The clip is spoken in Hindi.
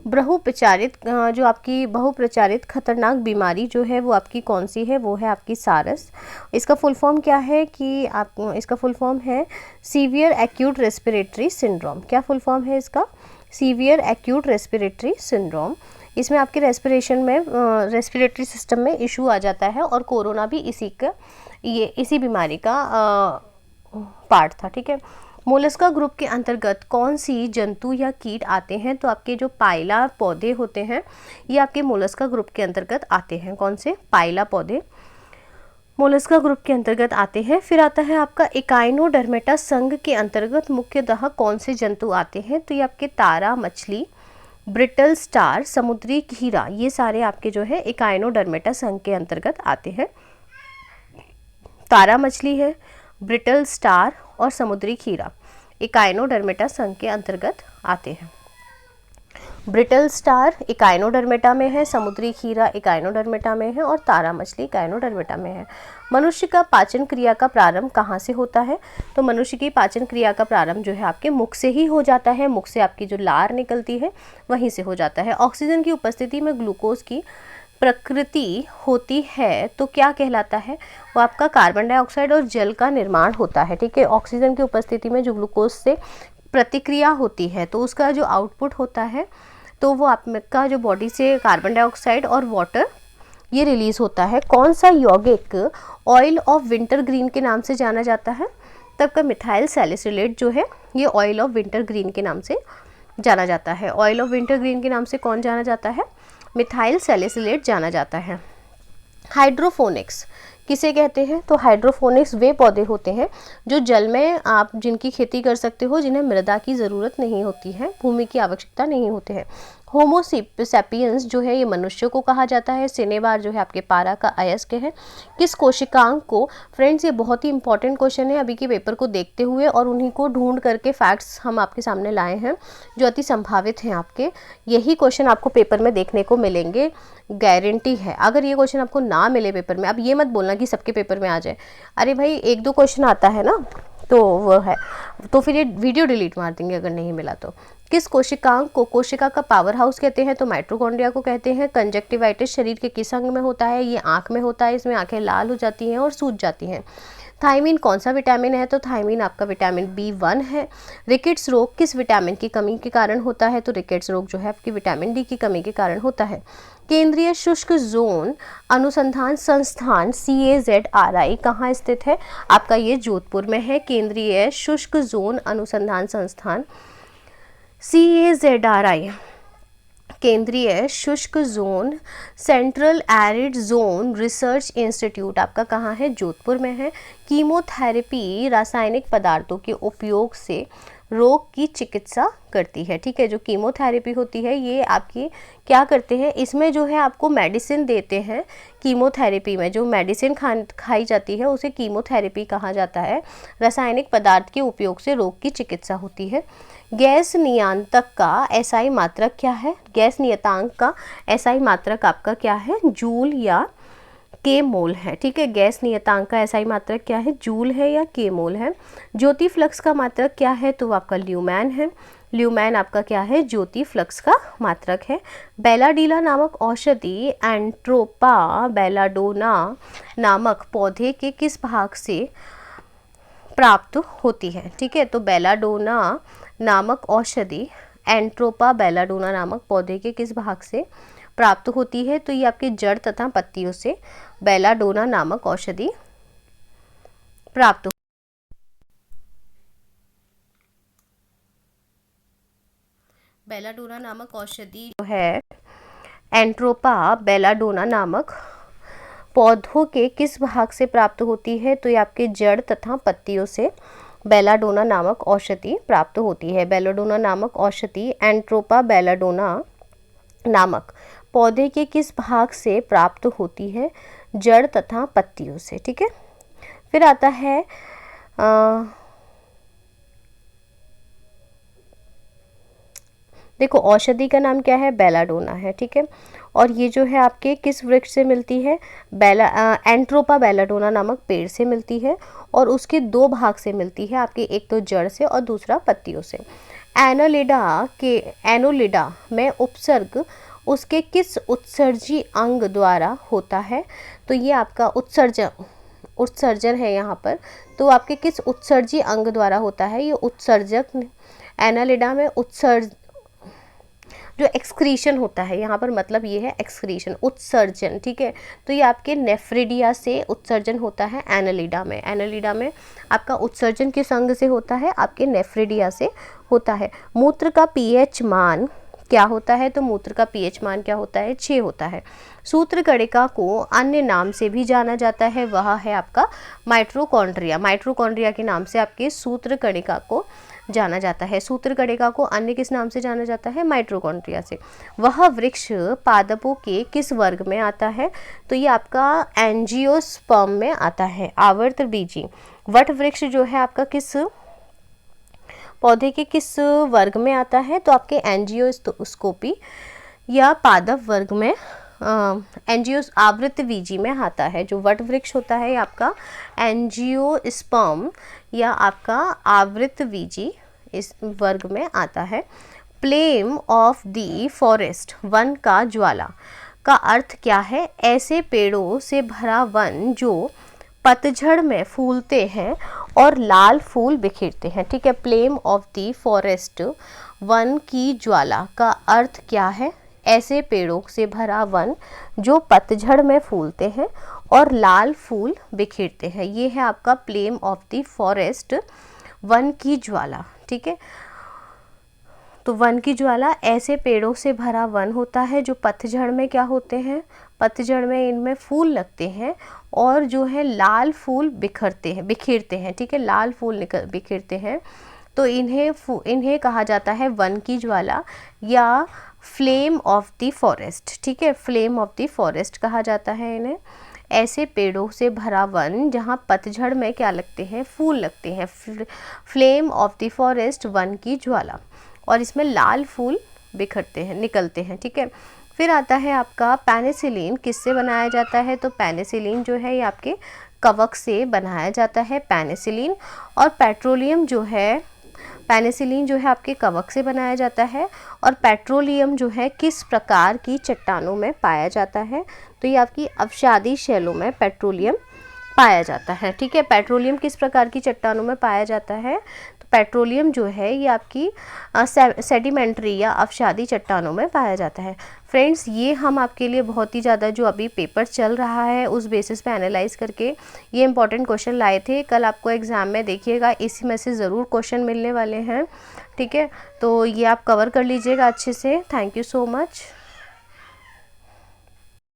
जो आपकी बहुप्रचारित खतरनाक बीमारी जो है वो आपकी कौन सी है, वो है आपकी सारस। इसका फुल फॉर्म क्या है कि इसका फुल फॉर्म है सीवियर एक्यूट रेस्पिरेटरी सिंड्रोम। क्या फुल फॉर्म है इसका? Severe acute respiratory syndrome. इसमें आपके रेस्पिरेटरी सिस्टम में इशू आ जाता है और कोरोना भी इसी बीमारी का पार्ट था, ठीक है। मोलस्का ग्रुप के अंतर्गत कौन सी जंतु या कीट आते हैं? तो आपके जो पाइला पौधे होते हैं ये आपके मोलस्का ग्रुप के अंतर्गत आते हैं। कौन से? पाइला पौधे मोलस्का ग्रुप के अंतर्गत आते हैं। फिर आता है आपका इकाइनोडर्मेटा संघ के अंतर्गत मुख्यतः कौन से जंतु आते हैं? तो ये आपके तारा मछली, ब्रिटल स्टार, समुद्री खीरा, ये सारे आपके जो है इकाइनोडर्मेटा संघ के अंतर्गत आते हैं। तारा मछली है, ब्रिटल स्टार और समुद्री खीरा इकाइनोडर्मेटा संघ के अंतर्गत आते हैं। ब्रिटल स्टार इकाइनोडर्मेटा में है, समुद्री खीरा इकाइनोडर्मेटा में है और तारा मछली इकाइनोडर्मेटा में है। मनुष्य का पाचन क्रिया का प्रारंभ कहाँ से होता है? तो मनुष्य की पाचन क्रिया का प्रारंभ जो है आपके मुख से ही हो जाता है। मुख से आपकी जो लार निकलती है वहीं से हो जाता है। ऑक्सीजन की उपस्थिति में ग्लूकोज की प्रकृति होती है तो क्या कहलाता है? वो आपका कार्बन डाइऑक्साइड और जल का निर्माण होता है, ठीक है। ऑक्सीजन की उपस्थिति में जो ग्लूकोज से प्रतिक्रिया होती है तो उसका जो आउटपुट होता है तो वो आपका जो बॉडी से कार्बन डाइऑक्साइड और वाटर ये रिलीज होता है। कौन सा यौगिक ऑयल ऑफ विंटर ग्रीन के नाम से जाना जाता है? तब का मिथाइल सैलिसिलेट जो है ये ऑयल ऑफ विंटर ग्रीन के नाम से जाना जाता है। ऑयल ऑफ विंटर ग्रीन के नाम से कौन जाना जाता है? मिथाइल सैलिसिलेट जाना जाता है। हाइड्रोफोनिक्स किसे कहते हैं? तो हाइड्रोफोनिक्स वे पौधे होते हैं जो जल में आप जिनकी खेती कर सकते हो, जिन्हें मृदा की ज़रूरत नहीं होती है, भूमि की आवश्यकता नहीं होती है। होमोसेपियंस जो है ये मनुष्य को कहा जाता है। सिनेबार जो है आपके पारा का अयस्क है। किस कोशिकांग को? फ्रेंड्स ये बहुत ही इंपॉर्टेंट क्वेश्चन है अभी के पेपर को देखते हुए, और उन्हीं को ढूंढ करके फैक्ट्स हम आपके सामने लाए हैं जो अति संभावित हैं आपके। यही क्वेश्चन आपको पेपर में देखने को मिलेंगे, गारंटी है। अगर ये क्वेश्चन आपको ना मिले पेपर में, अब ये मत बोलना कि सबके पेपर में आ जाए। अरे भाई एक दो क्वेश्चन आता है ना तो वो है, तो फिर ये वीडियो डिलीट मार देंगे अगर नहीं मिला तो। किस कोशिकांग को कोशिका का पावर हाउस कहते हैं? तो माइटोकॉन्ड्रिया को कहते हैं। कंजक्टिवाइटिस शरीर के किस अंग में होता है? ये आंख में होता है। इसमें आंखें लाल हो जाती हैं और सूज जाती हैं। थायमीन कौन सा विटामिन है? तो थायमीन आपका विटामिन B1 है। रिकेट्स रोग किस विटामिन की कमी के कारण होता है? तो रिकेट्स रोग जो है आपकी विटामिन D की कमी के कारण होता है। केंद्रीय शुष्क जोन अनुसंधान संस्थान CAZRI कहाँ स्थित है? आपका ये जोधपुर में है। केंद्रीय शुष्क जोन अनुसंधान संस्थान CAZRI, केंद्रीय शुष्क zone central arid zone research institute आपका कहाँ है? जोधपुर में है। कीमोथेरेपी रासायनिक पदार्थों के उपयोग से रोग की चिकित्सा करती है, ठीक है। जो कीमोथेरेपी होती है ये आपकी क्या करते हैं? इसमें जो है आपको मेडिसिन देते हैं। कीमोथेरेपी में जो मेडिसिन खाई जाती है उसे कीमोथेरेपी कहा जाता है। रासायनिक पदार्थ के उपयोग से रोग की चिकित्सा होती है। गैस नियंत्रक का SI मात्रक क्या है? गैस नियतांक का SI मात्रक आपका क्या है? जूल या के मोल है, ठीक है। गैस नियतांक का SI मात्रक क्या है? जूल है या के मोल है। ज्योति फ्लक्स का मात्रक क्या है? तो आपका ल्यूमैन है। ल्यूमैन आपका क्या है? ज्योति फ्लक्स का मात्रक है। बेलाडीला नामक औषधि एंट्रोपा बेलाडोना नामक पौधे के किस भाग से प्राप्त होती है? ठीक है, तो बेलाडोना नामक औषधि एंट्रोपा बेलाडोना नामक पौधे के किस भाग से प्राप्त होती है? तो ये आपके जड़ तथा पत्तियों से बेलाडोना नामक औषधि प्राप्त बेलाडोना नामक औषधि जो है एंट्रोपा बेलाडोना नामक पौधों के किस भाग से प्राप्त होती है? तो ये आपके जड़ तथा पत्तियों से बेलाडोना नामक औषधि प्राप्त होती है। बेलाडोना नामक औषधि एंट्रोपा बेलाडोना नामक पौधे के किस भाग से प्राप्त होती है? जड़ तथा पत्तियों से, ठीक है। फिर आता है देखो औषधि का नाम क्या है? बेलाडोना है, ठीक है। और ये जो है आपके किस वृक्ष से मिलती है? एंट्रोपा बेलाडोना नामक पेड़ से मिलती है और उसके दो भाग से मिलती है आपके, एक तो जड़ से और दूसरा पत्तियों से। एनोलिडा में उपसर्ग उसके किस उत्सर्जी अंग द्वारा होता है? तो ये आपका उत्सर्जन है यहाँ पर, तो आपके किस उत्सर्जी अंग द्वारा होता है? ये उत्सर्जक एनालिडा में जो एक्सक्रीशन होता है यहाँ पर, मतलब ये है एक्सक्रीशन, उत्सर्जन, ठीक है। तो ये आपके नेफ्रिडिया से उत्सर्जन होता है एनालिडा में। एनालिडा में आपका उत्सर्जन किस अंग से होता है? आपके नेफ्रिडिया से होता है। मूत्र का पीएच मान क्या होता है? तो मूत्र का पीएच मान क्या होता है? 6 होता है। सूत्रकणिका को अन्य नाम से भी जाना जाता है, वह है आपका माइटोकॉन्ड्रिया। माइटोकॉन्ड्रिया के नाम से आपके सूत्रकणिका को जाना जाता है। सूत्रकणिका को अन्य किस नाम से जाना जाता है? माइटोकॉन्ड्रिया से। वह वृक्ष पादपों के किस वर्ग में आता है? तो ये आपका एंजियोस्पर्म में आता है, आवर्त बीजी। वट वृक्ष जो है आपका किस पौधे के किस वर्ग में आता है? तो आपके एंजियोस्कोपी या पादप वर्ग में, आवृत बीजी में आता है। जो वट वृक्ष होता है आपका एंजियोस्पर्म या आपका आवृत बीजी इस वर्ग में आता है। Flame of the forest, one का ज्वाला का अर्थ क्या है? ऐसे पेड़ों से भरा वन जो पतझड़ में फूलते हैं और लाल फूल बिखेरते हैं, ठीक है। Flame of the forest, one की ज्वाला का अर्थ क्या है? ऐसे पेड़ों से भरा वन जो पतझड़ में फूलते हैं और लाल फूल बिखेरते हैं। ये है आपका flame of the forest, one की ज्वाला, ठीक है। तो वन की ज्वाला ऐसे पेड़ों से भरा वन होता है जो पतझड़ में क्या होते हैं? पतझड़ में इनमें फूल लगते हैं और जो है लाल फूल बिखेरते हैं, ठीक है। लाल फूल बिखेरते हैं, तो इन्हें कहा जाता है वन की ज्वाला या फ्लेम ऑफ द फॉरेस्ट, ठीक है। फ्लेम ऑफ द फॉरेस्ट कहा जाता है इन्हें। ऐसे पेड़ों से भरा वन जहाँ पतझड़ में क्या लगते हैं? फूल लगते हैं। Flame of the forest, one की ज्वाला, और इसमें लाल फूल निकलते हैं, ठीक है। फिर आता है आपका पेनिसिलिन, किससे बनाया जाता है? तो पेनिसिलिन जो है ये आपके कवक से बनाया जाता है, पेनिसिलिन। और पेट्रोलियम जो है, पेनिसिलिन जो है आपके कवक से बनाया जाता है। और पेट्रोलियम जो है किस प्रकार की चट्टानों में पाया जाता है? तो ये आपकी अवसादी शैलों में पेट्रोलियम पाया जाता है, ठीक है। पेट्रोलियम किस प्रकार की चट्टानों में पाया जाता है? तो पेट्रोलियम जो है ये आपकी सेडिमेंट्री या अवसादी चट्टानों में पाया जाता है। फ्रेंड्स, ये हम आपके लिए बहुत ही ज़्यादा जो अभी पेपर चल रहा है उस बेसिस पे एनालाइज करके ये इंपॉर्टेंट क्वेश्चन लाए थे। कल आपको एग्ज़ाम में देखिएगा इसी में से ज़रूर क्वेश्चन मिलने वाले हैं, ठीक है। तो ये आप कवर कर लीजिएगा अच्छे से। Thank you so much.